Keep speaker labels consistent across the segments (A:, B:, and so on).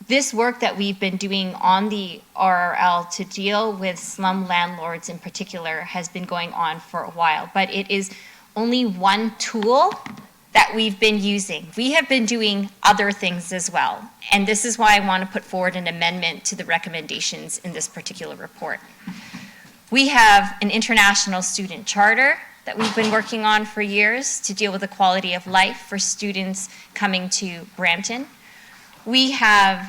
A: This work that we've been doing on the RRL to deal with slum landlords in particular has been going on for a while, but it is only one tool that we've been using. We have been doing other things as well, and this is why I want to put forward an amendment to the recommendations in this particular report. We have an international student charter that we've been working on for years to deal with the quality of life for students coming to Brampton. We have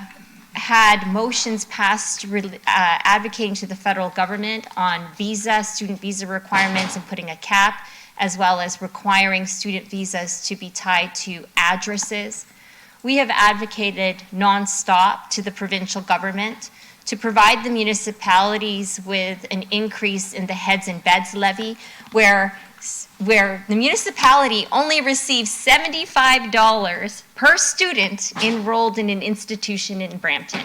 A: had motions passed advocating to the federal government on student visa requirements and putting a cap, as well as requiring student visas to be tied to addresses. We have advocated nonstop to the provincial government to provide the municipalities with an increase in the heads and beds levy, where the municipality only receives $75 per student enrolled in an institution in Brampton.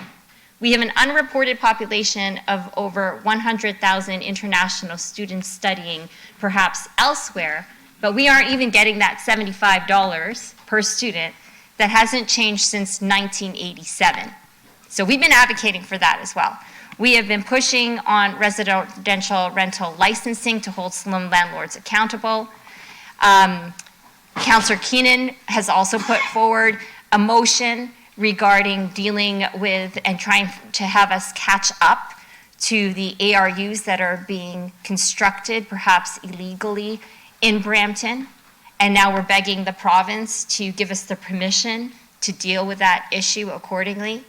A: We have an unreported population of over 100,000 international students studying perhaps elsewhere, but we aren't even getting that $75 per student. That hasn't changed since 1987. So we've been advocating for that as well. We have been pushing on residential rental licensing to hold slum landlords accountable. Councillor Keenan has also put forward a motion regarding dealing with and trying to have us catch up to the ARUs that are being constructed, perhaps illegally, in Brampton. And now we're begging the province to give us the permission to deal with that issue accordingly.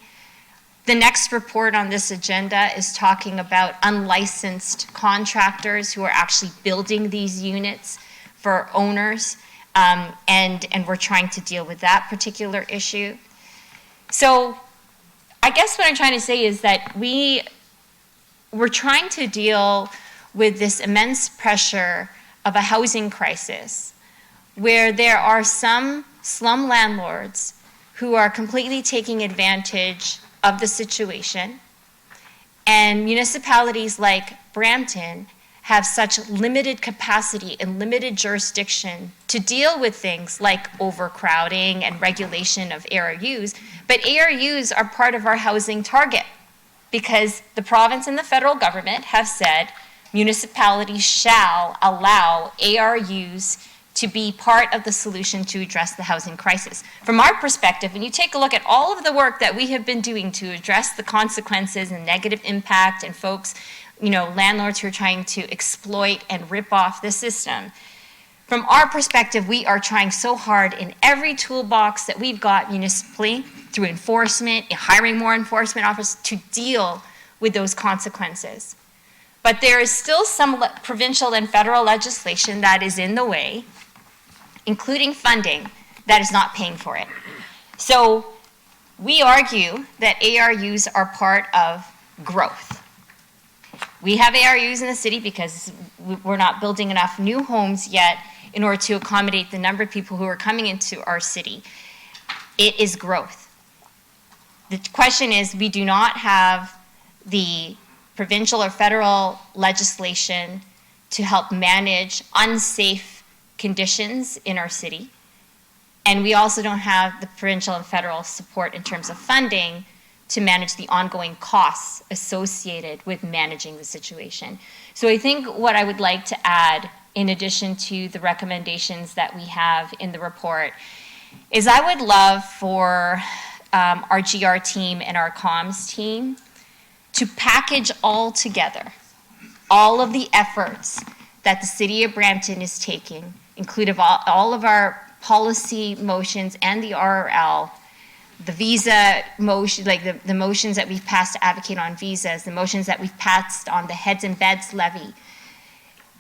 A: The next report on this agenda is talking about unlicensed contractors who are actually building these units for owners, and we're trying to deal with that particular issue. So I guess what I'm trying to say is that we're trying to deal with this immense pressure of a housing crisis where there are some slum landlords who are completely taking advantage of the situation, and municipalities like Brampton have such limited capacity and limited jurisdiction to deal with things like overcrowding and regulation of ARUs, but ARUs are part of our housing target because the province and the federal government have said municipalities shall allow ARUs to be part of the solution to address the housing crisis. From our perspective, when you take a look at all of the work that we have been doing to address the consequences and negative impact and folks, landlords who are trying to exploit and rip off the system, from our perspective, we are trying so hard in every toolbox that we've got municipally through enforcement, hiring more enforcement officers to deal with those consequences. But there is still some provincial and federal legislation that is in the way, including funding, that is not paying for it. So we argue that ARUs are part of growth. We have ARUs in the city because we're not building enough new homes yet in order to accommodate the number of people who are coming into our city. It is growth. The question is, we do not have the provincial or federal legislation to help manage unsafe conditions in our city. And we also don't have the provincial and federal support in terms of funding to manage the ongoing costs associated with managing the situation. So I think what I would like to add, in addition to the recommendations that we have in the report, is I would love for our GR team and our comms team to package all together all of the efforts that the City of Brampton is taking, including all of our policy motions and the RRL, the visa motion, like the motions that we've passed to advocate on visas, the motions that we've passed on the heads and beds levy,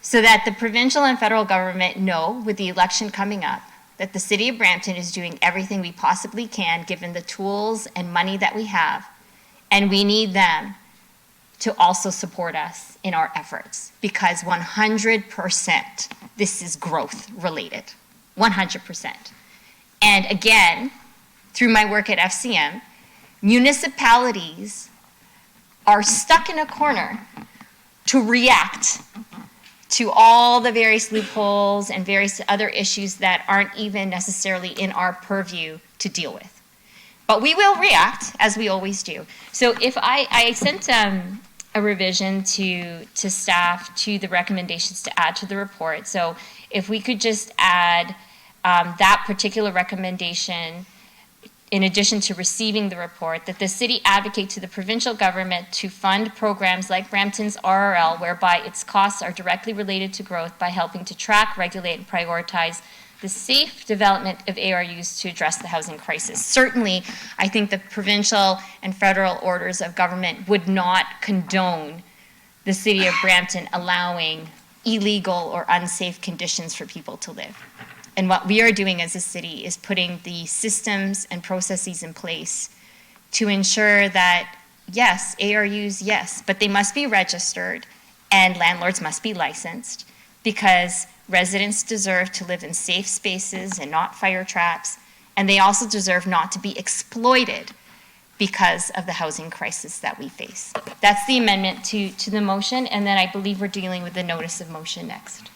A: so that the provincial and federal government know, with the election coming up, that the City of Brampton is doing everything we possibly can given the tools and money that we have, and we need them to also support us in our efforts, because 100% this is growth related, 100%. And again, through my work at FCM, municipalities are stuck in a corner to react to all the various loopholes and various other issues that aren't even necessarily in our purview to deal with. But we will react, as we always do. So if I sent a revision to staff to the recommendations to add to the report. So if we could just add that particular recommendation, in addition to receiving the report, that the city advocate to the provincial government to fund programs like Brampton's RRL, whereby its costs are directly related to growth by helping to track, regulate, and prioritize the safe development of ARUs to address the housing crisis. Certainly, I think the provincial and federal orders of government would not condone the city of Brampton allowing illegal or unsafe conditions for people to live. And what we are doing as a city is putting the systems and processes in place to ensure that, yes, ARUs, yes, but they must be registered and landlords must be licensed, because residents deserve to live in safe spaces and not fire traps, and they also deserve not to be exploited because of the housing crisis that we face. That's the amendment to the motion, and then I believe we're dealing with the notice of motion next.